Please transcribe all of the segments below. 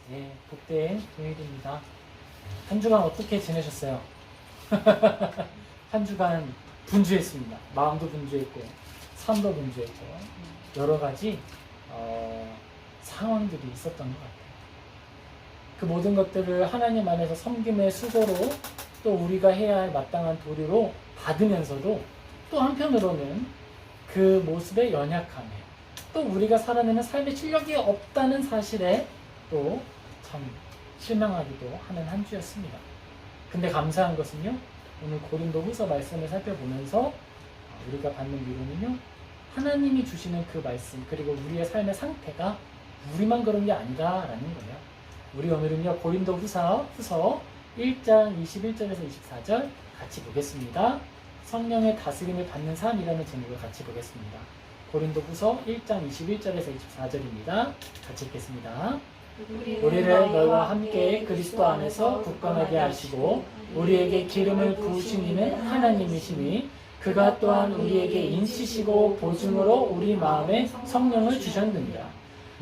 예, 복된 금요일입니다. 한 주간 어떻게 지내셨어요? 한 주간 분주했습니다. 마음도 분주했고, 삶도 분주했고, 여러 가지 상황들이 있었던 것 같아요. 그 모든 것들을 하나님 안에서 섬김의 수고로 또 우리가 해야 할 마땅한 도리로 받으면서도 또 한편으로는 그 모습의 연약함에 또 우리가 살아내는 삶의 실력이 없다는 사실에 또 참 실망하기도 하는 한 주였습니다. 근데 감사한 것은요, 오늘 고린도 후서 말씀을 살펴보면서 우리가 받는 위로는요, 하나님이 주시는 그 말씀 그리고 우리의 삶의 상태가 우리만 그런 게 아니다라는 거예요. 우리 오늘은요, 고린도 후서 1장 21절에서 24절 같이 보겠습니다. 성령의 다스림을 받는 삶이라는 제목을 같이 보겠습니다. 고린도 후서 1장 21절에서 24절입니다. 같이 읽겠습니다. 우리를 너희와 함께 그리스도 안에서 굳건하게 하시고 우리에게 기름을 부으신 이는 하나님이시니 그가 또한 우리에게 인치시고 보증으로 우리 마음에 성령을 주셨느니라.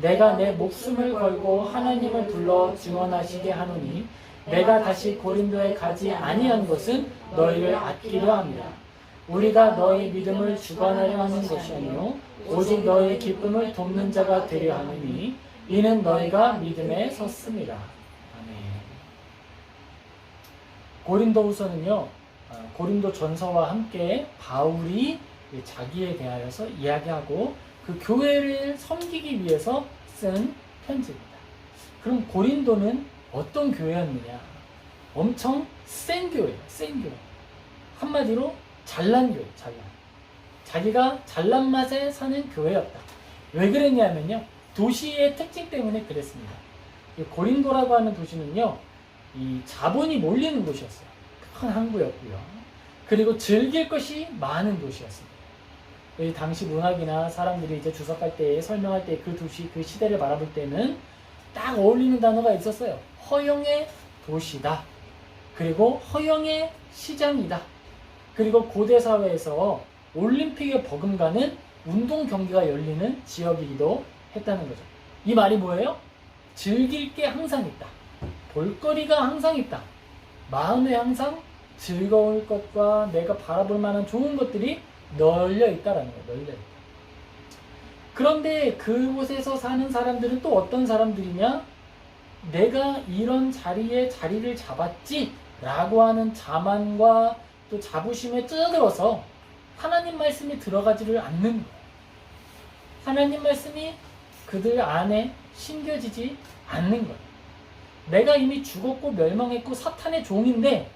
내가 내 목숨을 걸고 하나님을 불러 증언하시게 하노니 내가 다시 고린도에 가지 아니한 것은 너희를 아끼려 함이라. 우리가 너희 믿음을 주관하려 하는 것이 아니요 오직 너희의 기쁨을 돕는 자가 되려 하느니 이는 너희가 믿음에 섰습니다. 아멘. 고린도후서는요, 고린도 전서와 함께 바울이 자기에 대하여서 이야기하고 그 교회를 섬기기 위해서 쓴 편지입니다. 그럼 고린도는 어떤 교회였느냐? 엄청 센 교회예요. 센 교회. 한마디로 잘난 교회, 잘난. 자기가 잘난 맛에 사는 교회였다. 왜 그랬냐면요, 도시의 특징 때문에 그랬습니다. 고린도라고 하는 도시는요, 이 자본이 몰리는 곳이었어요. 큰 항구였고요. 그리고 즐길 것이 많은 도시였습니다. 당시 문학이나 사람들이 이제 주석할 때, 설명할 때 그 도시, 그 시대를 바라볼 때는 딱 어울리는 단어가 있었어요. 허영의 도시다. 그리고 허영의 시장이다. 그리고 고대 사회에서 올림픽에 버금가는 운동 경기가 열리는 지역이기도 했다는 거죠. 이 말이 뭐예요? 즐길 게 항상 있다. 볼거리가 항상 있다. 마음에 항상 즐거울 것과 내가 바라볼 만한 좋은 것들이 널려 있다라는 거예요. 널려 있다. 그런데 그곳에서 사는 사람들은 또 어떤 사람들이냐? 내가 이런 자리에 자리를 잡았지 라고 하는 자만과 또 자부심에 찌들어서 하나님 말씀이 들어가지를 않는 거예요. 하나님 말씀이 그들 안에 심겨지지 않는 거예요. 내가 이미 죽었고 멸망했고 사탄의 종인데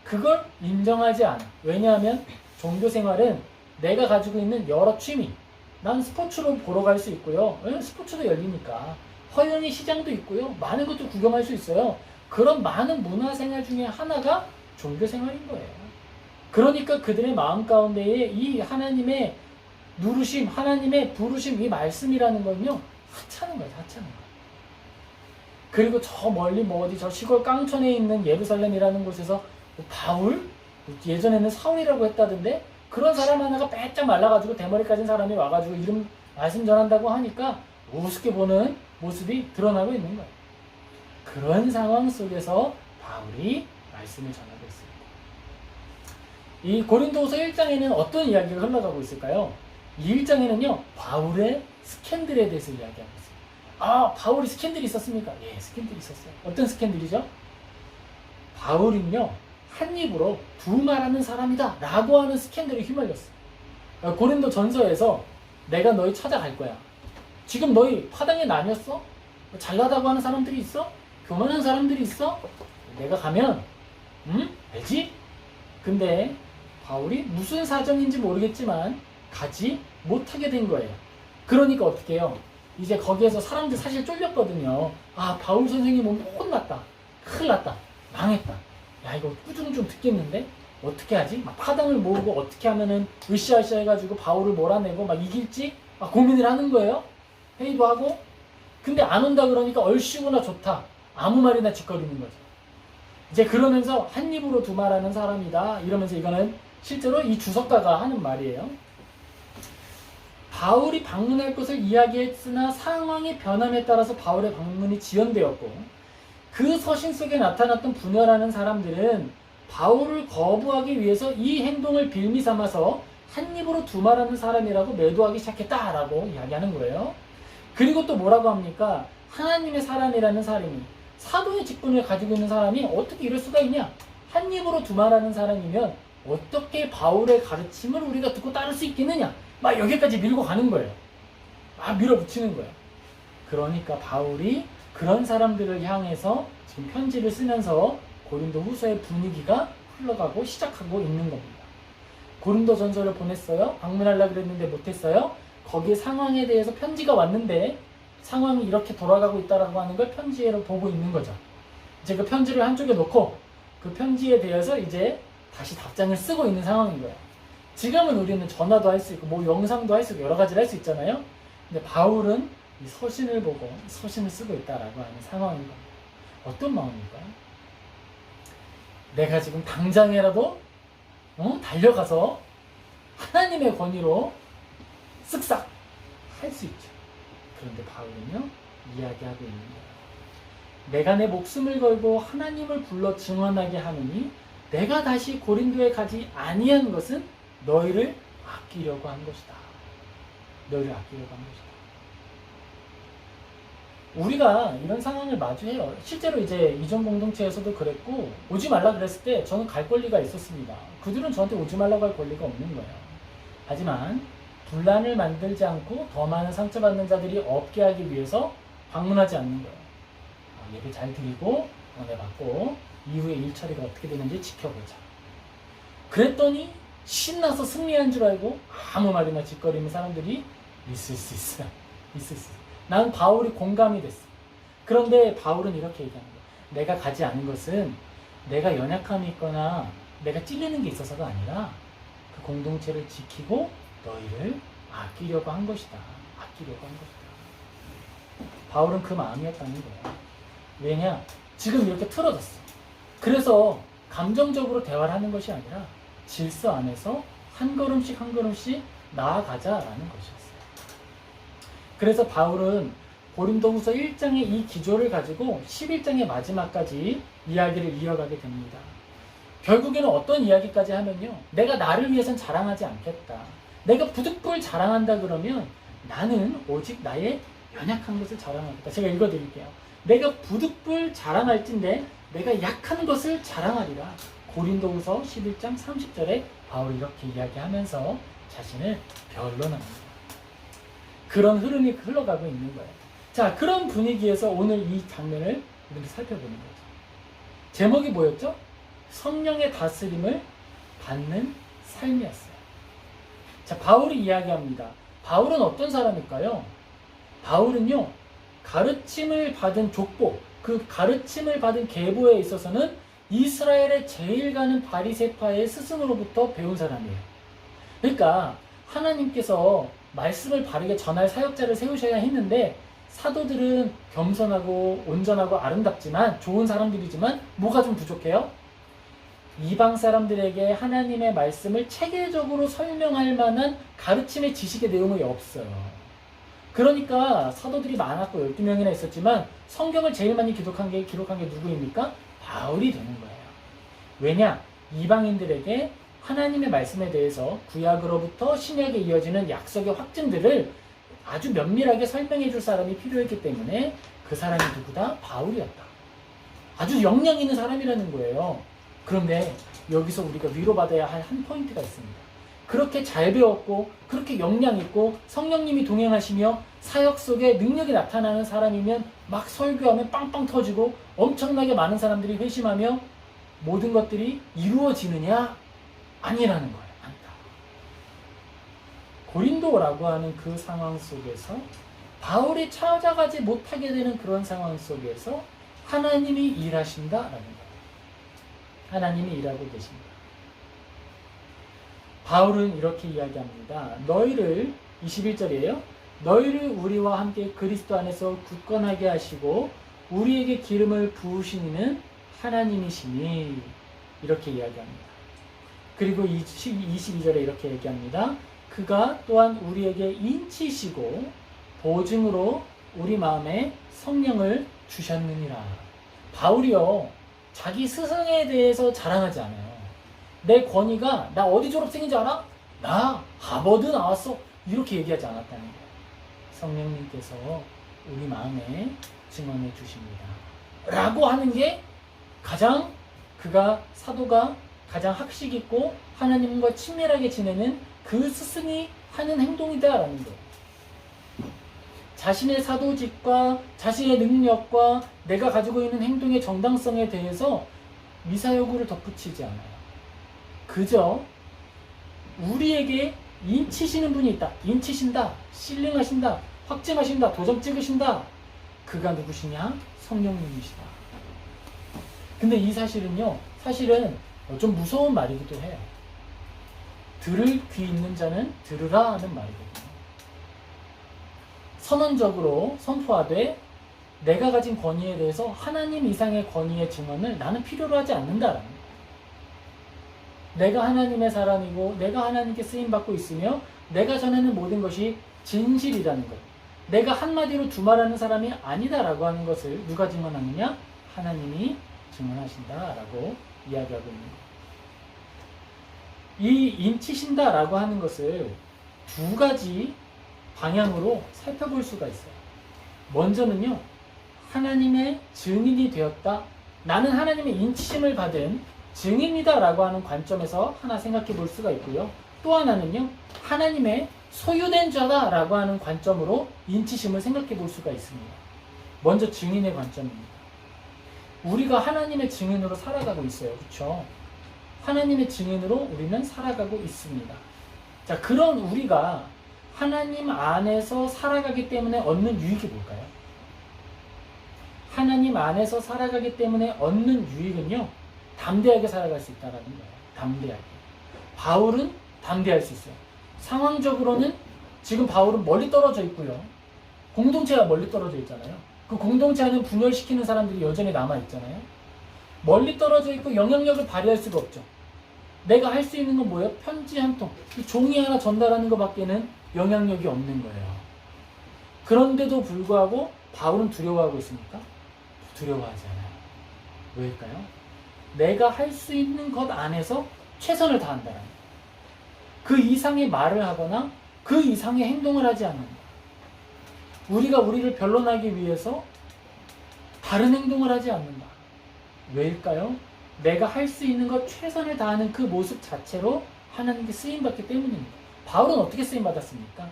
그걸 인정하지 않아. 왜냐하면 종교생활은 내가 가지고 있는 여러 취미, 난 스포츠로 보러 갈 수 있고요. 스포츠도 열리니까. 허영의 시장도 있고요. 많은 것도 구경할 수 있어요. 그런 많은 문화생활 중에 하나가 종교생활인 거예요. 그러니까 그들의 마음 가운데에 이 하나님의 누르심, 하나님의 부르심, 이 말씀이라는 건요, 하찮은 거예요. 하찮은 거예요. 그리고 저 멀리 어디 저 시골 깡촌에 있는 예루살렘이라는 곳에서 바울? 예전에는 사울이라고 했다던데 그런 사람 하나가 빼짝 말라가지고 대머리 까진 사람이 와가지고 이름 말씀 전한다고 하니까 우습게 보는 모습이 드러나고 있는 거예요. 그런 상황 속에서 바울이 말씀을 전하고 있습니다. 이 고린도후서 1장에는 어떤 이야기가 흘러가고 있을까요? 이 1장에는요, 바울의 스캔들에 대해서 이야기하고 있어요. 아, 바울이 스캔들이 있었습니까? 예, 스캔들이 있었어요. 어떤 스캔들이죠? 바울은요, 한 입으로 두 말하는 사람이다 라고 하는 스캔들에 휘말렸어요. 고린도 전서에서 내가 너희 찾아갈 거야. 지금 너희 파당에 나뉘었어? 잘나다고 하는 사람들이 있어? 교만한 사람들이 있어? 내가 가면 알지? 근데 바울이 무슨 사정인지 모르겠지만 가지 못하게 된 거예요. 그러니까 어떻게 해요? 이제 거기에서 사람들 사실 쫄렸거든요. 아, 바울 선생님 오늘 혼났다. 큰일 났다. 망했다. 야, 이거 꾸중 좀 듣겠는데? 어떻게 하지? 막 파당을 모으고 어떻게 하면은 으쌰으쌰 해가지고 바울을 몰아내고 막 이길지 막 고민을 하는 거예요. 회의도 하고. 근데 안 온다 그러니까 얼씨구나 좋다. 아무 말이나 짓거리는 거죠. 이제 그러면서 한 입으로 두 말하는 사람이다. 이러면서 이거는 실제로 이 주석가가 하는 말이에요. 바울이 방문할 것을 이야기했으나 상황의 변함에 따라서 바울의 방문이 지연되었고 그 서신 속에 나타났던 분열하는 사람들은 바울을 거부하기 위해서 이 행동을 빌미 삼아서 한 입으로 두 말하는 사람이라고 매도하기 시작했다라고 이야기하는 거예요. 그리고 또 뭐라고 합니까? 하나님의 사람이라는 사람이, 사도의 직분을 가지고 있는 사람이 어떻게 이럴 수가 있냐? 한 입으로 두 말하는 사람이면 어떻게 바울의 가르침을 우리가 듣고 따를 수 있겠느냐? 막 여기까지 밀고 가는 거예요. 막 밀어붙이는 거예요. 그러니까 바울이 그런 사람들을 향해서 지금 편지를 쓰면서 고린도 후서의 분위기가 흘러가고 시작하고 있는 겁니다. 고린도 전서를 보냈어요. 방문하려고 그랬는데 못했어요. 거기에 상황에 대해서 편지가 왔는데 상황이 이렇게 돌아가고 있다라고 하는 걸 편지로 보고 있는 거죠. 이제 그 편지를 한쪽에 놓고 그 편지에 대해서 이제 다시 답장을 쓰고 있는 상황인 거예요. 지금은 우리는 전화도 할 수 있고 뭐 영상도 할 수 있고 여러 가지를 할 수 있잖아요. 근데 바울은 이 서신을 보고 서신을 쓰고 있다라고 하는 상황인 겁니다. 어떤 마음일까요? 내가 지금 당장이라도 달려가서 하나님의 권위로 쓱싹 할 수 있죠. 그런데 바울은요 이야기하고 있는 거예요. 내가 내 목숨을 걸고 하나님을 불러 증언하게 하느니 내가 다시 고린도에 가지 아니한 것은 너희를 아끼려고 한 것이다. 너희를 아끼려고 한 것이다. 우리가 이런 상황을 마주해요. 실제로 이제 이전 공동체에서도 그랬고 오지 말라 그랬을 때 저는 갈 권리가 있었습니다. 그들은 저한테 오지 말라고 할 권리가 없는 거예요. 하지만 분란을 만들지 않고 더 많은 상처받는 자들이 없게 하기 위해서 방문하지 않는 거예요. 예배 잘 드리고 은혜 받고 이후에 일 처리가 어떻게 되는지 지켜보자. 그랬더니 신나서 승리한 줄 알고 아무 말이나 짓거리는 사람들이 있을 수 있어요. 있을 수 있어요. 난 바울이 공감이 됐어. 그런데 바울은 이렇게 얘기하는 거야. 내가 가지 않은 것은 내가 연약함이 있거나 내가 찔리는 게 있어서가 아니라 그 공동체를 지키고 너희를 아끼려고 한 것이다. 아끼려고 한 것이다. 바울은 그 마음이었다는 거야. 왜냐? 지금 이렇게 틀어졌어. 그래서 감정적으로 대화를 하는 것이 아니라 질서 안에서 한 걸음씩 한 걸음씩 나아가자라는 것이었어요. 그래서 바울은 고린도후서 1장의 이 기조를 가지고 11장의 마지막까지 이야기를 이어가게 됩니다. 결국에는 어떤 이야기까지 하면요. 내가 나를 위해선 자랑하지 않겠다. 내가 부득불 자랑한다 그러면 나는 오직 나의 연약한 것을 자랑하겠다. 제가 읽어드릴게요. 내가 부득불 자랑할진데 내가 약한 것을 자랑하리라. 고린도후서 11장 30절에 바울이 이렇게 이야기하면서 자신을 변론합니다. 그런 흐름이 흘러가고 있는 거예요. 자, 그런 분위기에서 오늘 이 장면을 우리가 살펴보는 거죠. 제목이 뭐였죠? 성령의 다스림을 받는 삶이었어요. 자, 바울이 이야기합니다. 바울은 어떤 사람일까요? 바울은요, 가르침을 받은 족보, 그 가르침을 받은 계보에 있어서는 이스라엘의 제일 가는 바리새파의 스승으로부터 배운 사람이에요. 그러니까 하나님께서 말씀을 바르게 전할 사역자를 세우셔야 했는데 사도들은 겸손하고 온전하고 아름답지만 좋은 사람들이지만 뭐가 좀 부족해요? 이방 사람들에게 하나님의 말씀을 체계적으로 설명할 만한 가르침의 지식의 내용이 없어요. 그러니까 사도들이 많았고 12명이나 있었지만 성경을 제일 많이 기록한 게 누구입니까? 바울이 되는 거예요. 왜냐? 이방인들에게 하나님의 말씀에 대해서 구약으로부터 신약에 이어지는 약속의 확증들을 아주 면밀하게 설명해 줄 사람이 필요했기 때문에 그 사람이 누구다? 바울이었다. 아주 역량 있는 사람이라는 거예요. 그런데 여기서 우리가 위로받아야 할 한 포인트가 있습니다. 그렇게 잘 배웠고 그렇게 역량 있고 성령님이 동행하시며 사역 속에 능력이 나타나는 사람이면 막 설교하면 빵빵 터지고 엄청나게 많은 사람들이 회심하며 모든 것들이 이루어지느냐? 아니라는 거예요. 아니다. 고린도라고 하는 그 상황 속에서 바울이 찾아가지 못하게 되는 그런 상황 속에서 하나님이 일하신다라는 거예요. 하나님이 일하고 계십니다. 바울은 이렇게 이야기합니다. 너희를 21절이에요. 너희를 우리와 함께 그리스도 안에서 굳건하게 하시고 우리에게 기름을 부으시는 하나님이시니 이렇게 이야기합니다. 그리고 22절에 이렇게 얘기합니다. 그가 또한 우리에게 인치시고 보증으로 우리 마음에 성령을 주셨느니라. 바울이요, 자기 스승에 대해서 자랑하지 않아요. 내 권위가, 나 어디 졸업생인지 알아? 나 하버드 나왔어. 이렇게 얘기하지 않았다는 거예요. 성령님께서 우리 마음에 증언해 주십니다. 라고 하는 게 가장 사도가 가장 학식 있고 하나님과 친밀하게 지내는 그 스승이 하는 행동이다라는 거예요. 자신의 사도직과 자신의 능력과 내가 가지고 있는 행동의 정당성에 대해서 미사여구를 덧붙이지 않아요. 그저 우리에게 인치시는 분이 있다. 인치신다. 실링하신다. 확증하신다. 도장 찍으신다. 그가 누구시냐? 성령님이시다. 근데 이 사실은요, 사실은 좀 무서운 말이기도 해요. 들을 귀 있는 자는 들으라 하는 말이거든요. 선언적으로 선포하되 내가 가진 권위에 대해서 하나님 이상의 권위의 증언을 나는 필요로 하지 않는다라는 거예요. 내가 하나님의 사람이고 내가 하나님께 쓰임받고 있으며 내가 전하는 모든 것이 진실이라는 것, 내가 한마디로 두말하는 사람이 아니다라고 하는 것을 누가 증언하느냐? 하나님이 증언하신다라고 이야기하고 있는 거예요. 이 인치신다라고 하는 것을 두 가지 방향으로 살펴볼 수가 있어요. 먼저는요, 하나님의 증인이 되었다. 나는 하나님의 인치심을 받은 증인이다라고 하는 관점에서 하나 생각해 볼 수가 있고요. 또 하나는요, 하나님의 소유된 자다라고 하는 관점으로 인치심을 생각해 볼 수가 있습니다. 먼저 증인의 관점입니다. 우리가 하나님의 증인으로 살아가고 있어요. 그렇죠? 하나님의 증인으로 우리는 살아가고 있습니다. 자, 그런 우리가 하나님 안에서 살아가기 때문에 얻는 유익이 뭘까요? 하나님 안에서 살아가기 때문에 얻는 유익은요, 담대하게 살아갈 수 있다는 거예요. 담대하게. 바울은 담대할 수 있어요. 상황적으로는 지금 바울은 멀리 떨어져 있고요. 공동체가 멀리 떨어져 있잖아요. 그 공동체 안에 분열시키는 사람들이 여전히 남아있잖아요. 멀리 떨어져 있고 영향력을 발휘할 수가 없죠. 내가 할 수 있는 건 뭐예요? 편지 한 통, 종이 하나 전달하는 것밖에는 영향력이 없는 거예요. 그런데도 불구하고 바울은 두려워하고 있습니까? 두려워하지 않아요. 왜일까요? 내가 할 수 있는 것 안에서 최선을 다한다는 거예요. 그 이상의 말을 하거나 그 이상의 행동을 하지 않는다. 우리가 우리를 변론하기 위해서 다른 행동을 하지 않는다. 왜일까요? 내가 할 수 있는 것 최선을 다하는 그 모습 자체로 하나님께 쓰임받기 때문입니다. 바울은 어떻게 쓰임받았습니까?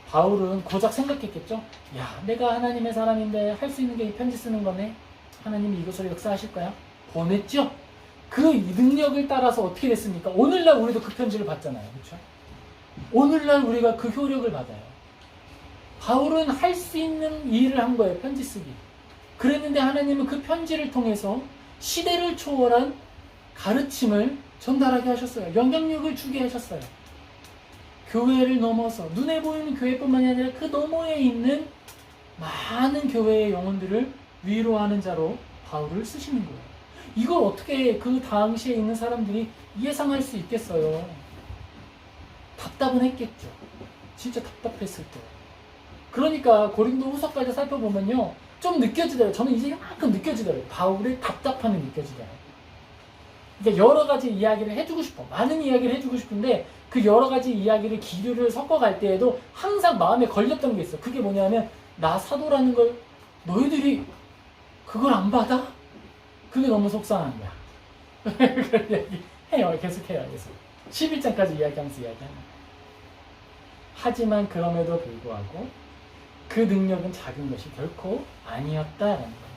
바울은 고작 생각했겠죠? 야, 내가 하나님의 사람인데 할 수 있는 게 이 편지 쓰는 거네. 하나님이 이것으로 역사하실 거야. 보냈죠? 그 능력을 따라서 어떻게 됐습니까? 오늘날 우리도 그 편지를 받잖아요. 그렇죠? 오늘날 우리가 그 효력을 받아요. 바울은 할 수 있는 일을 한 거예요. 편지 쓰기. 그랬는데 하나님은 그 편지를 통해서 시대를 초월한 가르침을 전달하게 하셨어요. 영향력을 주게 하셨어요. 교회를 넘어서 눈에 보이는 교회뿐만이 아니라 그 너머에 있는 많은 교회의 영혼들을 위로하는 자로 바울을 쓰시는 거예요. 이걸 어떻게 그 당시에 있는 사람들이 예상할 수 있겠어요? 답답은 했겠죠. 진짜 답답했을 거예요. 그러니까 고린도 후서까지 살펴보면요, 좀 느껴지더라고요. 저는 이제 이만큼 느껴지더라고요. 바울의 답답함이 느껴지더라고요. 그러니까 여러 가지 이야기를 해주고 싶어. 많은 이야기를 해주고 싶은데 그 여러 가지 이야기를 기류를 섞어갈 때에도 항상 마음에 걸렸던 게 있어. 그게 뭐냐면, 나 사도라는 걸 너희들이 그걸 안 받아? 그게 너무 속상한 거야. 해요. 계속 해요. 계속. 11장까지 이야기하면서 이야기하는 거야. 하지만 그럼에도 불구하고 그 능력은 작은 것이 결코 아니었다라는 겁니다.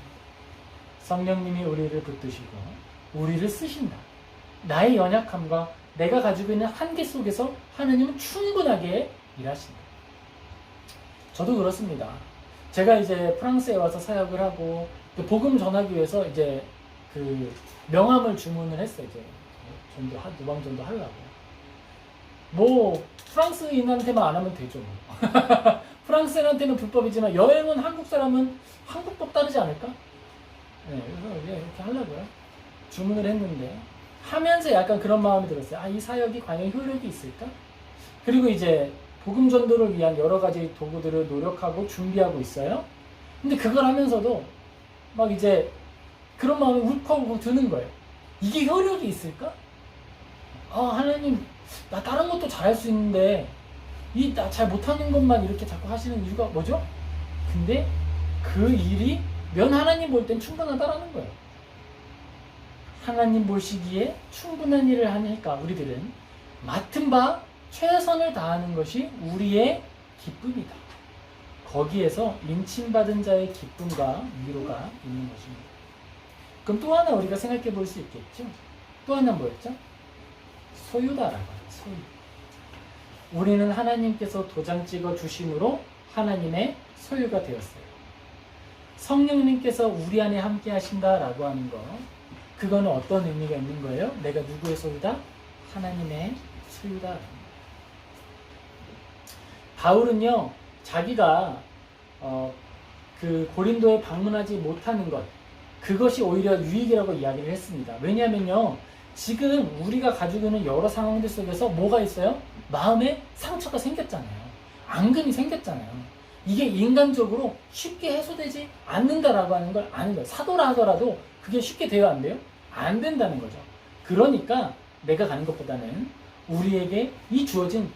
성령님이 우리를 붙드시고 우리를 쓰신다. 나의 연약함과 내가 가지고 있는 한계 속에서 하나님은 충분하게 일하신다. 저도 그렇습니다. 제가 이제 프랑스에 와서 사역을 하고 복음 전하기 위해서 이제 그 명함을 주문을 했어요. 이제 전도 누방 전도 하려고. 뭐 프랑스인한테만 안 하면 되죠. 뭐. 프랑스인한테는 불법이지만 여행은 한국 사람은 한국법 따르지 않을까? 네, 그래서 이렇게 하려고요. 주문을 했는데 하면서 약간 그런 마음이 들었어요. 아, 이 사역이 과연 효력이 있을까? 그리고 이제 복음 전도를 위한 여러 가지 도구들을 노력하고 준비하고 있어요. 근데 그걸 하면서도 막 이제 그런 마음이 울컥울컥 드는 거예요. 이게 효력이 있을까? 하나님, 나 다른 것도 잘할 수 있는데 이 나 잘 못하는 것만 이렇게 자꾸 하시는 이유가 뭐죠? 근데 그 일이 하나님 볼 땐 충분하다라는 거예요. 하나님 보시기에 충분한 일을 하니까 우리들은 맡은 바 최선을 다하는 것이 우리의 기쁨이다. 거기에서 인침받은 자의 기쁨과 위로가 있는 것입니다. 그럼 또 하나 우리가 생각해 볼 수 있겠죠? 또 하나 뭐였죠? 소유다라고 하죠. 소유. 우리는 하나님께서 도장 찍어 주심으로 하나님의 소유가 되었어요. 성령님께서 우리 안에 함께 하신다라고 하는 거, 그거는 어떤 의미가 있는 거예요? 내가 누구의 소유다? 하나님의 소유다. 바울은요, 자기가 그 고린도에 방문하지 못하는 것, 그것이 오히려 유익이라고 이야기를 했습니다. 왜냐하면요, 지금 우리가 가지고 있는 여러 상황들 속에서 뭐가 있어요? 마음에 상처가 생겼잖아요. 앙금이 생겼잖아요. 이게 인간적으로 쉽게 해소되지 않는다라고 하는 걸 아는 거예요. 사도라 하더라도 그게 쉽게 돼요, 안 돼요? 안 된다는 거죠. 그러니까 내가 가는 것보다는 우리에게 이 주어진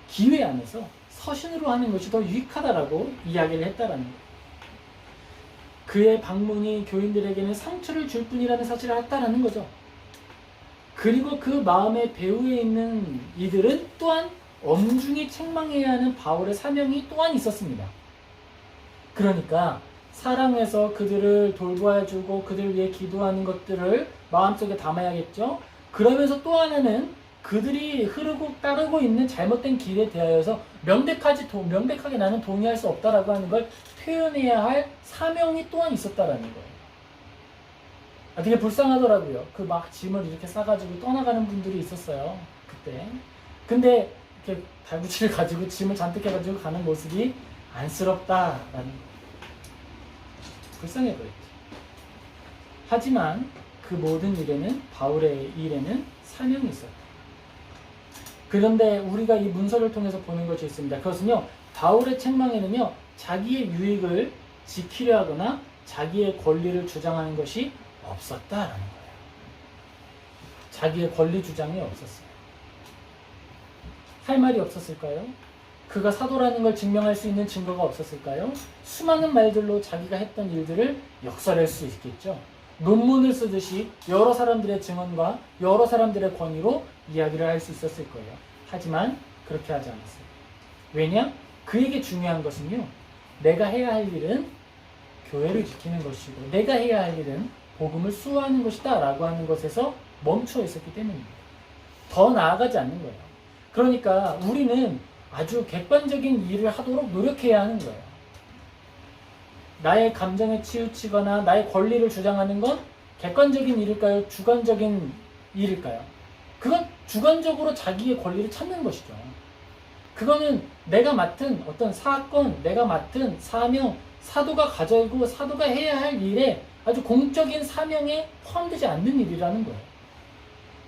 기회 안에서 서신으로 하는 것이 더 유익하다라고 이야기를 했다라는 거예요. 그의 방문이 교인들에게는 상처를 줄 뿐이라는 사실을 했다라는 거죠. 그리고 그 마음의 배후에 있는 이들은 또한 엄중히 책망해야 하는 바울의 사명이 또한 있었습니다. 그러니까 사랑해서 그들을 돌보아주고 그들을 위해 기도하는 것들을 마음속에 담아야겠죠. 그러면서 또 하나는 그들이 흐르고 따르고 있는 잘못된 길에 대하여서 명백하게 나는 동의할 수 없다라고 하는 걸 표현해야 할 사명이 또한 있었다라는 거예요. 되게 불쌍하더라고요. 그 막 짐을 이렇게 싸가지고 떠나가는 분들이 있었어요. 그때. 근데 이렇게 달구치를 가지고 짐을 잔뜩 해가지고 가는 모습이 안쓰럽다라는 거예요. 불쌍해 보였죠. 하지만 그 모든 일에는, 바울의 일에는 사명이 있었다. 그런데 우리가 이 문서를 통해서 보는 것이 있습니다. 그것은요, 바울의 책망에는요, 자기의 유익을 지키려 하거나 자기의 권리를 주장하는 것이 없었다라는 거예요. 자기의 권리 주장이 없었어요. 할 말이 없었을까요? 그가 사도라는 걸 증명할 수 있는 증거가 없었을까요? 수많은 말들로 자기가 했던 일들을 역설할 수 있겠죠. 논문을 쓰듯이 여러 사람들의 증언과 여러 사람들의 권위로 이야기를 할 수 있었을 거예요. 하지만 그렇게 하지 않았어요. 왜냐? 그에게 중요한 것은요, 내가 해야 할 일은 교회를 지키는 것이고 내가 해야 할 일은 복음을 수호하는 것이다 라고 하는 것에서 멈춰 있었기 때문입니다. 더 나아가지 않는 거예요. 그러니까 우리는 아주 객관적인 일을 하도록 노력해야 하는 거예요. 나의 감정에 치우치거나 나의 권리를 주장하는 건 객관적인 일일까요? 주관적인 일일까요? 그건 주관적으로 자기의 권리를 찾는 것이죠. 그거는 내가 맡은 어떤 사건, 내가 맡은 사명, 사도가 가지고 사도가 해야 할 일에 아주 공적인 사명에 포함되지 않는 일이라는 거예요.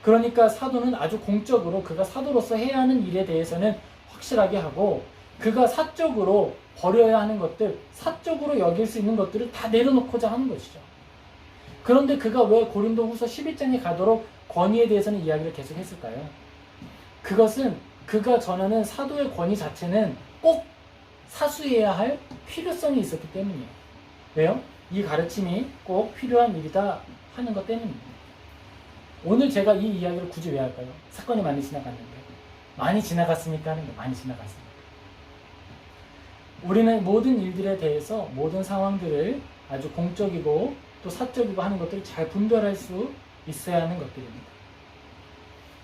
그러니까 사도는 아주 공적으로 그가 사도로서 해야 하는 일에 대해서는 확실하게 하고, 그가 사적으로 버려야 하는 것들, 사적으로 여길 수 있는 것들을 다 내려놓고자 하는 것이죠. 그런데 그가 왜 고린도 후서 11장에 가도록 권위에 대해서는 이야기를 계속 했을까요? 그것은 그가 전하는 사도의 권위 자체는 꼭 사수해야 할 필요성이 있었기 때문이에요. 왜요? 이 가르침이 꼭 필요한 일이다 하는 것 때문입니다. 오늘 제가 이 이야기를 굳이 왜 할까요? 사건이 많이 지나갔는데. 많이 지나갔으니까 하는 거예요. 많이 지나갔으니까. 우리는 모든 일들에 대해서 모든 상황들을 아주 공적이고 또 사적이고 하는 것들을 잘 분별할 수 있어야 하는 것들입니다.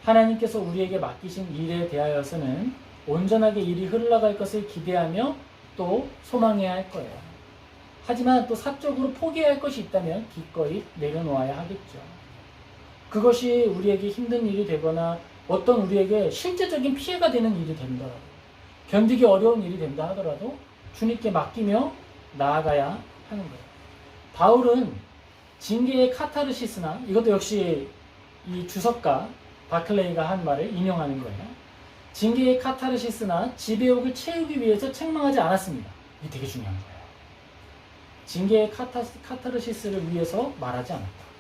하나님께서 우리에게 맡기신 일에 대하여서는 온전하게 일이 흘러갈 것을 기대하며 또 소망해야 할 거예요. 하지만 또 사적으로 포기해야 할 것이 있다면 기꺼이 내려놓아야 하겠죠. 그것이 우리에게 힘든 일이 되거나 어떤 우리에게 실제적인 피해가 되는 일이 된다라도, 견디기 어려운 일이 된다 하더라도 주님께 맡기며 나아가야 하는 거예요. 바울은 징계의 카타르시스나, 이것도 역시 이 주석가 바클레이가 한 말을 인용하는 거예요. 징계의 카타르시스나 지배욕을 채우기 위해서 책망하지 않았습니다. 이게 되게 중요한 거예요. 징계의 카타르시스를 위해서 말하지 않았다.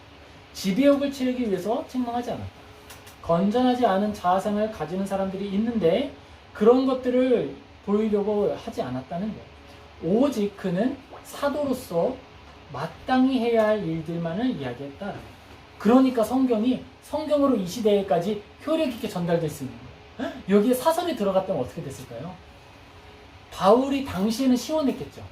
지배욕을 채우기 위해서 책망하지 않았다. 건전하지 않은 자아상을 가지는 사람들이 있는데 그런 것들을 보이려고 하지 않았다는 거예요. 오직 그는 사도로서 마땅히 해야 할 일들만을 이야기했다. 그러니까 성경으로 이 시대에까지 효력 있게 전달될 수 있는 거예요. 여기에 사설이 들어갔다면 어떻게 됐을까요? 바울이 당시에는 시원했겠죠.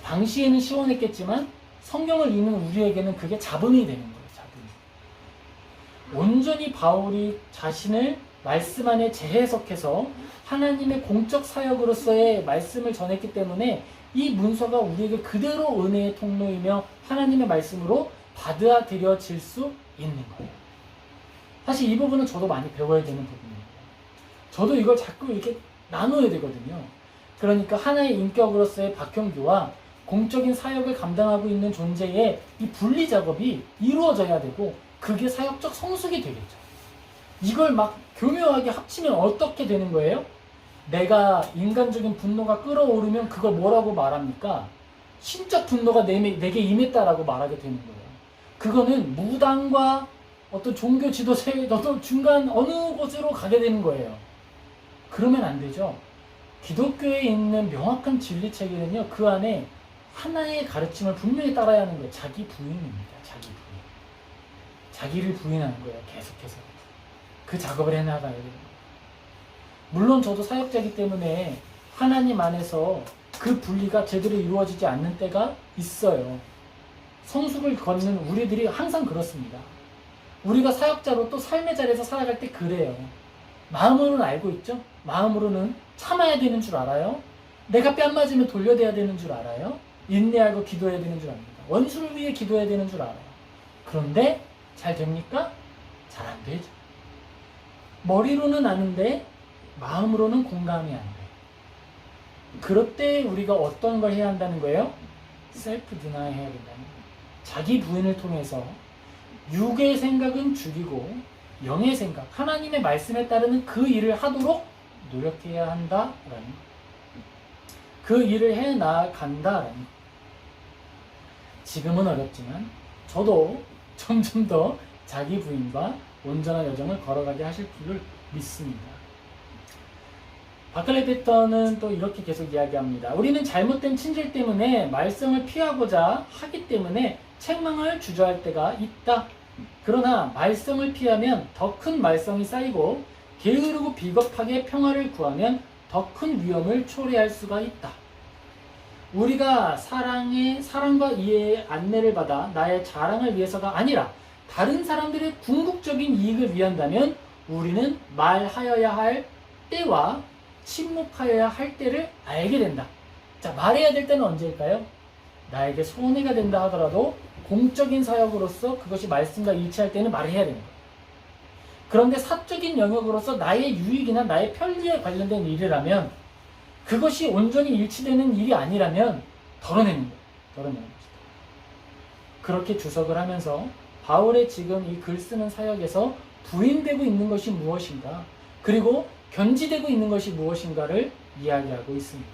당시에는 시원했겠지만 성경을 읽는 우리에게는 그게 잡음이 되는 거예요. 잡음. 온전히 바울이 자신을 말씀 안에 재해석해서 하나님의 공적 사역으로서의 말씀을 전했기 때문에 이 문서가 우리에게 그대로 은혜의 통로이며 하나님의 말씀으로 받아들여질 수 있는 거예요. 사실 이 부분은 저도 많이 배워야 되는 부분이에요. 저도 이걸 자꾸 이렇게 나눠야 되거든요. 그러니까 하나의 인격으로서의 박형규와 공적인 사역을 감당하고 있는 존재의 이 분리 작업이 이루어져야 되고 그게 사역적 성숙이 되겠죠. 이걸 막 교묘하게 합치면 어떻게 되는 거예요? 내가 인간적인 분노가 끌어오르면 그걸 뭐라고 말합니까? 신적 분노가 내게 임했다라고 말하게 되는 거예요. 그거는 무당과 어떤 종교 지도자의 어떤 중간 어느 곳으로 가게 되는 거예요. 그러면 안 되죠. 기독교에 있는 명확한 진리 체계는요, 그 안에 하나의 가르침을 분명히 따라야 하는 거예요. 자기 부인입니다. 자기 부인. 자기를 부인하는 거예요. 계속해서. 그 작업을 해나가야 돼요. 물론 저도 사역자이기 때문에 하나님 안에서 그 분리가 제대로 이루어지지 않는 때가 있어요. 성숙을 걷는 우리들이 항상 그렇습니다. 우리가 사역자로 또 삶의 자리에서 살아갈 때 그래요. 마음으로는 알고 있죠? 마음으로는 참아야 되는 줄 알아요? 내가 뺨 맞으면 돌려대야 되는 줄 알아요? 인내하고 기도해야 되는 줄 압니다. 원수를 위해 기도해야 되는 줄 알아요. 그런데 잘 됩니까? 잘 안 되죠. 머리로는 아는데 마음으로는 공감이 안 돼. 그럴 때 우리가 어떤 걸 해야 한다는 거예요? 셀프 디나이 해야 된다는 거예요. 자기 부인을 통해서 육의 생각은 죽이고 영의 생각, 하나님의 말씀에 따르는 그 일을 하도록 노력해야 한다라는 거예요. 그 일을 해 나간다라는 거예요. 지금은 어렵지만 저도 점점 더 자기 부인과 온전한 여정을 걸어가게 하실 줄을 믿습니다. 바클레 패턴은 또 이렇게 계속 이야기합니다. 우리는 잘못된 친질 때문에 말썽을 피하고자 하기 때문에 책망을 주저할 때가 있다. 그러나 말썽을 피하면 더 큰 말썽이 쌓이고 게으르고 비겁하게 평화를 구하면 더 큰 위험을 초래할 수가 있다. 우리가 사랑과 이해의 안내를 받아 나의 자랑을 위해서가 아니라 다른 사람들의 궁극적인 이익을 위한다면 우리는 말하여야 할 때와 침묵하여야 할 때를 알게 된다. 자, 말해야 될 때는 언제일까요? 나에게 손해가 된다 하더라도 공적인 사역으로서 그것이 말씀과 일치할 때는 말을 해야 됩니다. 그런데 사적인 영역으로서 나의 유익이나 나의 편리에 관련된 일이라면 그것이 온전히 일치되는 일이 아니라면 덜어내는 거예요. 덜어내는 거죠. 그렇게 주석을 하면서 바울의 지금 이 글 쓰는 사역에서 부인되고 있는 것이 무엇인가, 그리고 견지되고 있는 것이 무엇인가를 이야기하고 있습니다.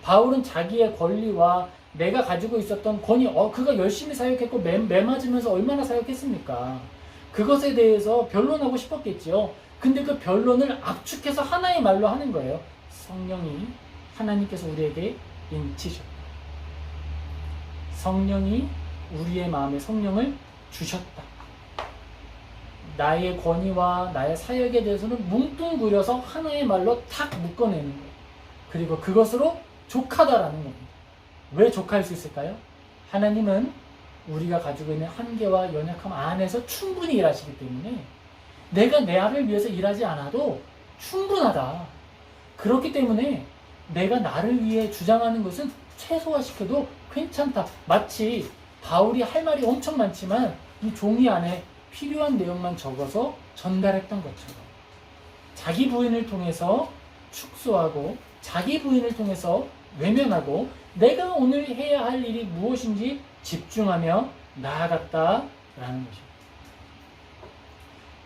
바울은 자기의 권리와 내가 가지고 있었던 권위, 그가 열심히 사역했고 매 맞으면서 얼마나 사역했습니까? 그것에 대해서 변론하고 싶었겠지요. 근데 그 변론을 압축해서 하나의 말로 하는 거예요. 성령이, 하나님께서 우리에게 인치셨다. 성령이 우리의 마음에 성령을 주셨다. 나의 권위와 나의 사역에 대해서는 뭉뚱그려서 하나의 말로 탁 묶어내는 거예요. 그리고 그것으로 족하다라는 겁니다. 왜 족할 수 있을까요? 하나님은 우리가 가지고 있는 한계와 연약함 안에서 충분히 일하시기 때문에 내가 내 아를 위해서 일하지 않아도 충분하다. 그렇기 때문에 내가 나를 위해 주장하는 것은 최소화시켜도 괜찮다. 마치 바울이 할 말이 엄청 많지만 이 종이 안에 필요한 내용만 적어서 전달했던 것처럼 자기 부인을 통해서 축소하고 자기 부인을 통해서 외면하고 내가 오늘 해야 할 일이 무엇인지 집중하며 나아갔다라는 것입니다.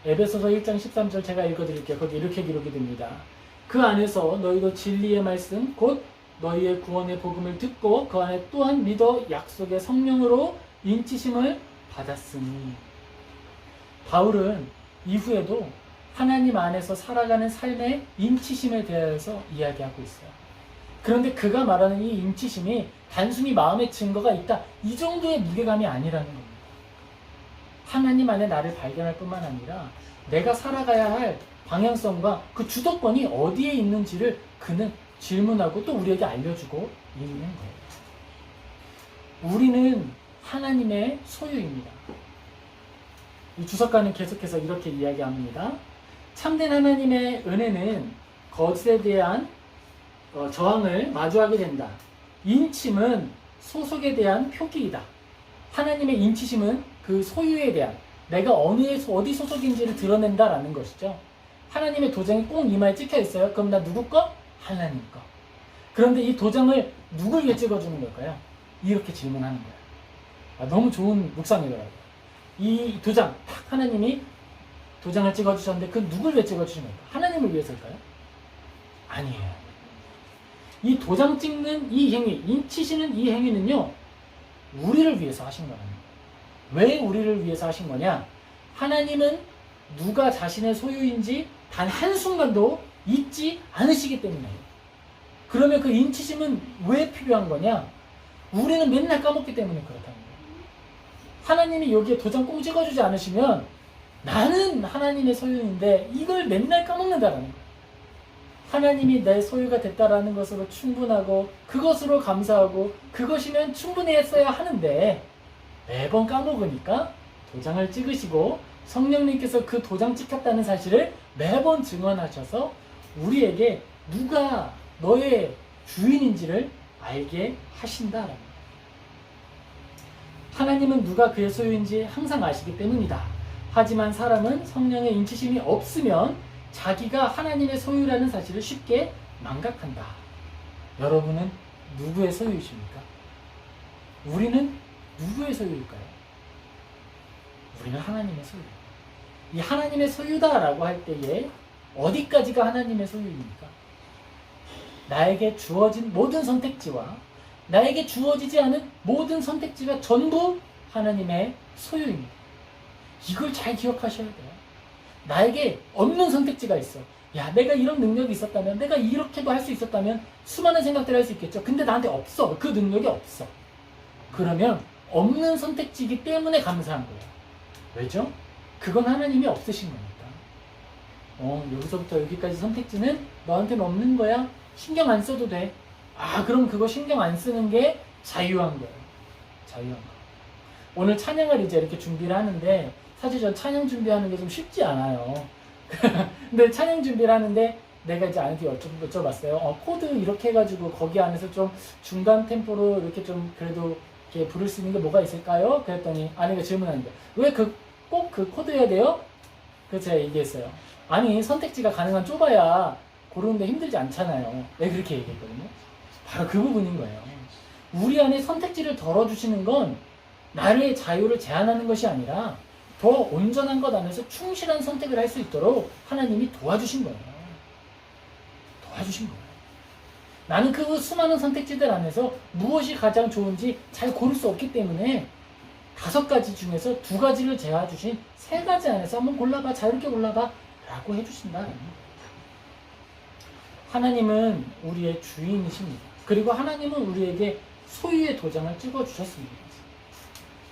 에베소서 1장 13절 제가 읽어드릴게요. 거기 이렇게 기록이 됩니다. 그 안에서 너희도 진리의 말씀 곧 너희의 구원의 복음을 듣고 그 안에 또한 믿어 약속의 성령으로 인치심을 받았으니. 바울은 이후에도 하나님 안에서 살아가는 삶의 인치심에 대해서 이야기하고 있어요. 그런데 그가 말하는 이 인치심이 단순히 마음의 증거가 있다, 이 정도의 무게감이 아니라는 겁니다. 하나님 안에 나를 발견할 뿐만 아니라 내가 살아가야 할 방향성과 그 주도권이 어디에 있는지를 그는 질문하고 또 우리에게 알려주고 있는 거예요. 우리는 하나님의 소유입니다. 이 주석가는 계속해서 이렇게 이야기합니다. 참된 하나님의 은혜는 거짓에 대한 저항을 마주하게 된다. 인침은 소속에 대한 표기이다. 하나님의 인치심은 그 소유에 대한, 내가 어디 소속인지를 드러낸다라는 것이죠. 하나님의 도장이 꼭 이마에 찍혀 있어요. 그럼 나 누구 거? 하나님 거. 그런데 이 도장을 누굴 위해 찍어주는 걸까요? 이렇게 질문하는 거예요. 너무 좋은 묵상이더라고요. 이 도장, 딱 하나님이 도장을 찍어주셨는데 그 누굴 위해 찍어주신 걸까요? 하나님을 위해서일까요? 아니에요. 이 도장 찍는 이 행위, 인치시는 이 행위는요, 우리를 위해서 하신 거랍니다. 왜 우리를 위해서 하신 거냐? 하나님은 누가 자신의 소유인지 단 한순간도 잊지 않으시기 때문이에요. 그러면 그 인치심은 왜 필요한 거냐? 우리는 맨날 까먹기 때문에 그렇다는 거예요. 하나님이 여기에 도장 꼭 찍어주지 않으시면 나는 하나님의 소유인데 이걸 맨날 까먹는다는 거예요. 하나님이 내 소유가 됐다라는 것으로 충분하고 그것으로 감사하고 그것이면 충분히 했어야 하는데 매번 까먹으니까 도장을 찍으시고 성령님께서 그 도장 찍혔다는 사실을 매번 증언하셔서 우리에게 누가 너의 주인인지를 알게 하신다라는 거예요. 하나님은 누가 그의 소유인지 항상 아시기 때문이다. 하지만 사람은 성령의 인치심이 없으면 자기가 하나님의 소유라는 사실을 쉽게 망각한다. 여러분은 누구의 소유이십니까? 우리는 누구의 소유일까요? 우리는 하나님의 소유. 이 하나님의 소유다라고 할 때에 어디까지가 하나님의 소유입니까? 나에게 주어진 모든 선택지와 나에게 주어지지 않은 모든 선택지가 전부 하나님의 소유입니다. 이걸 잘 기억하셔야 돼요. 나에게 없는 선택지가 있어. 야, 내가 이런 능력이 있었다면, 내가 이렇게도 할 수 있었다면 수많은 생각들을 할 수 있겠죠. 근데 나한테 없어. 그 능력이 없어. 그러면 없는 선택지이기 때문에 감사한 거예요. 왜죠? 그건 하나님이 없으신 거니까. 여기서부터 여기까지 선택지는 너한테는 없는 거야. 신경 안 써도 돼. 그럼 그거 신경 안 쓰는 게 자유한 거예요. 자유한 거. 오늘 찬양을 이제 이렇게 준비를 하는데 사실 전 찬양 준비하는 게 좀 쉽지 않아요. 근데 찬양 준비를 하는데 내가 이제 아내한테 여쭤봤어요. 코드 이렇게 해가지고 거기 안에서 좀 중간 템포로 이렇게 좀 그래도 이렇게 부를 수 있는 게 뭐가 있을까요? 그랬더니 아내가 질문하는데 왜 꼭 그 코드 해야 돼요? 그래서 제가 얘기했어요. 아니 선택지가 가능한 좁아야 고르는데 힘들지 않잖아요. 네, 그렇게 얘기했거든요. 바로 그 부분인 거예요. 우리 안에 선택지를 덜어주시는 건 나의 자유를 제한하는 것이 아니라 더 온전한 것 안에서 충실한 선택을 할 수 있도록 하나님이 도와주신 거예요. 도와주신 거예요. 나는 그 수많은 선택지들 안에서 무엇이 가장 좋은지 잘 고를 수 없기 때문에 5가지 중에서 2가지를 제어주신 3가지 안에서 한번 골라봐, 자유롭게 골라봐 라고 해주신다. 하나님은 우리의 주인이십니다. 그리고 하나님은 우리에게 소유의 도장을 찍어주셨습니다.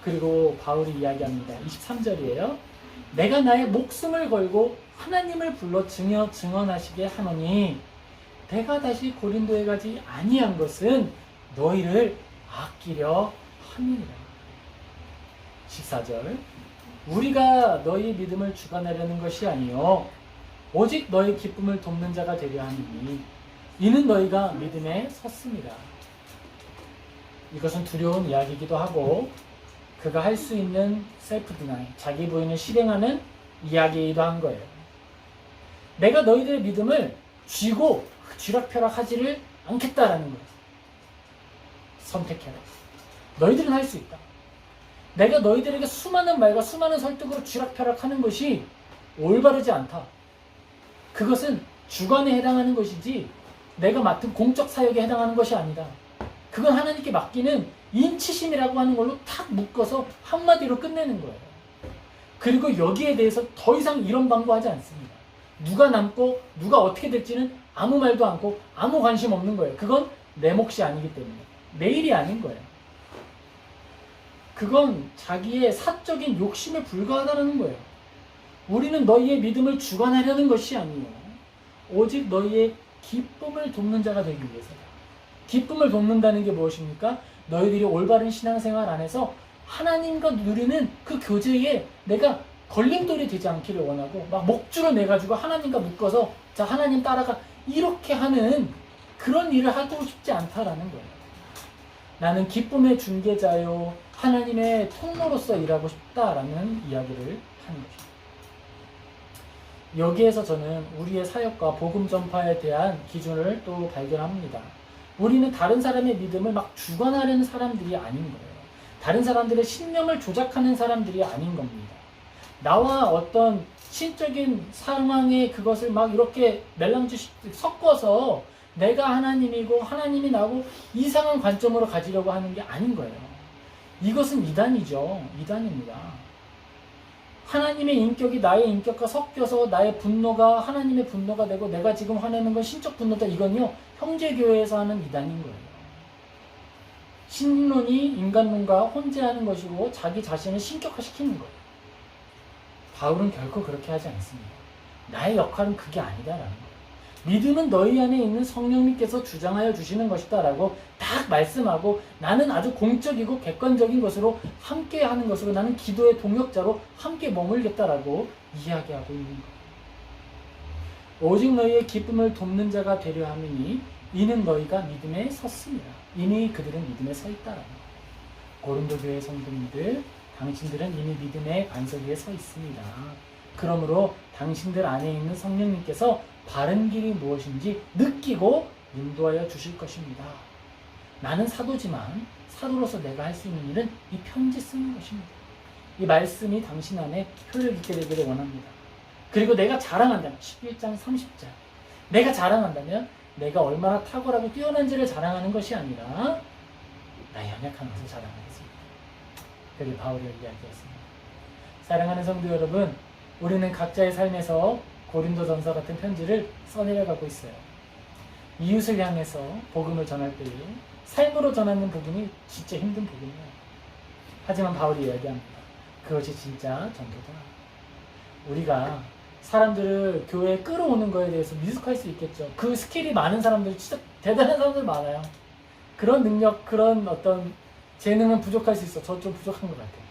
그리고 바울이 이야기합니다. 23절이에요. 내가 나의 목숨을 걸고 하나님을 불러 증언하시게 하노니 내가 다시 고린도에 가지 아니한 것은 너희를 아끼려 함이니라. 14절 우리가 너희 믿음을 주관하려는 것이 아니요 오직 너희 기쁨을 돕는 자가 되려 하니 이는 너희가 믿음에 섰습니다. 이것은 두려운 이야기이기도 하고 그가 할 수 있는 셀프 디나이, 자기 부인을 실행하는 이야기이기도 한 거예요. 내가 너희들의 믿음을 쥐고 쥐락펴락 하지를 않겠다라는 거예요. 선택해라. 너희들은 할 수 있다. 내가 너희들에게 수많은 말과 수많은 설득으로 쥐락펴락 하는 것이 올바르지 않다. 그것은 주관에 해당하는 것이지 내가 맡은 공적 사역에 해당하는 것이 아니다. 그건 하나님께 맡기는 인치심이라고 하는 걸로 탁 묶어서 한마디로 끝내는 거예요. 그리고 여기에 대해서 더 이상 이런 방구하지 않습니다. 누가 남고 누가 어떻게 될지는 아무 말도 않고 아무 관심 없는 거예요. 그건 내 몫이 아니기 때문에. 내 일이 아닌 거예요. 그건 자기의 사적인 욕심에 불과하다는 거예요. 우리는 너희의 믿음을 주관하려는 것이 아니에요. 오직 너희의 기쁨을 돕는 자가 되기 위해서다. 기쁨을 돕는다는 게 무엇입니까? 너희들이 올바른 신앙생활 안에서 하나님과 누리는 그 교제에 내가 걸림돌이 되지 않기를 원하고 막 목줄을 내가지고 하나님과 묶어서 자 하나님 따라가 이렇게 하는 그런 일을 하고 싶지 않다라는 거예요. 나는 기쁨의 중개자요 하나님의 통로로서 일하고 싶다라는 이야기를 하는 것입니다. 여기에서 저는 우리의 사역과 복음 전파에 대한 기준을 또 발견합니다. 우리는 다른 사람의 믿음을 막 주관하려는 사람들이 아닌 거예요. 다른 사람들의 신념을 조작하는 사람들이 아닌 겁니다. 나와 어떤 신적인 상황에 그것을 막 이렇게 멜랑주 섞어서 내가 하나님이고 하나님이 나고 이상한 관점으로 가지려고 하는 게 아닌 거예요. 이것은 이단이죠. 이단입니다. 하나님의 인격이 나의 인격과 섞여서 나의 분노가 하나님의 분노가 되고 내가 지금 화내는 건 신적 분노다. 이건요 형제교회에서 하는 이단인 거예요. 신론이 인간론과 혼재하는 것이고 자기 자신을 신격화시키는 거예요. 바울은 결코 그렇게 하지 않습니다. 나의 역할은 그게 아니다라는 거예요. 믿음은 너희 안에 있는 성령님께서 주장하여 주시는 것이다 라고 딱 말씀하고 나는 아주 공적이고 객관적인 것으로 함께 하는 것으로 나는 기도의 동역자로 함께 머물겠다라고 이야기하고 있는 거예요. 오직 너희의 기쁨을 돕는 자가 되려 함이니 이는 너희가 믿음에 섰습니다. 이미 그들은 믿음에 서 있다라는 거예요. 고린도 교회 성도님들 당신들은 이미 믿음의 반석 위에 서 있습니다. 그러므로 당신들 안에 있는 성령님께서 바른 길이 무엇인지 느끼고 인도하여 주실 것입니다. 나는 사도지만 사도로서 내가 할 수 있는 일은 이 편지 쓰는 것입니다. 이 말씀이 당신 안에 효력 있게 되기를 원합니다. 그리고 내가 자랑한다면 11장 30절 내가 자랑한다면 내가 얼마나 탁월하고 뛰어난지를 자랑하는 것이 아니라 나의 연약한 것을 자랑하겠습니다. 그게 바울의 이야기였습니다. 사랑하는 성도 여러분, 우리는 각자의 삶에서 고린도전서 같은 편지를 써내려가고 있어요. 이웃을 향해서 복음을 전할 때에 삶으로 전하는 부분이 진짜 힘든 부분이에요. 하지만 바울이 이야기합니다. 그것이 진짜 전도다. 우리가 사람들을 교회에 끌어오는 거에 대해서 미숙할 수 있겠죠. 그 스킬이 많은 사람들, 진짜 대단한 사람들 많아요. 그런 능력, 그런 어떤 재능은 부족할 수 있어. 저 좀 부족한 것 같아요.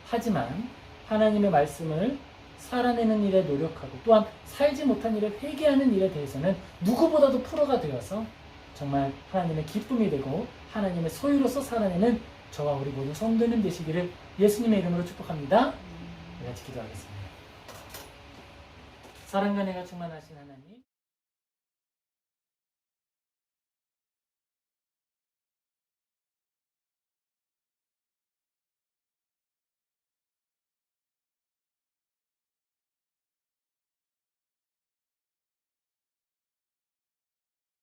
하지만 하나님의 말씀을 살아내는 일에 노력하고 또한 살지 못한 일에 회개하는 일에 대해서는 누구보다도 프로가 되어서 정말 하나님의 기쁨이 되고 하나님의 소유로서 살아내는 저와 우리 모든 성도님 되시기를 예수님의 이름으로 축복합니다. 같이 기도하겠습니다. 사랑과 은혜가 충만하신 하나님,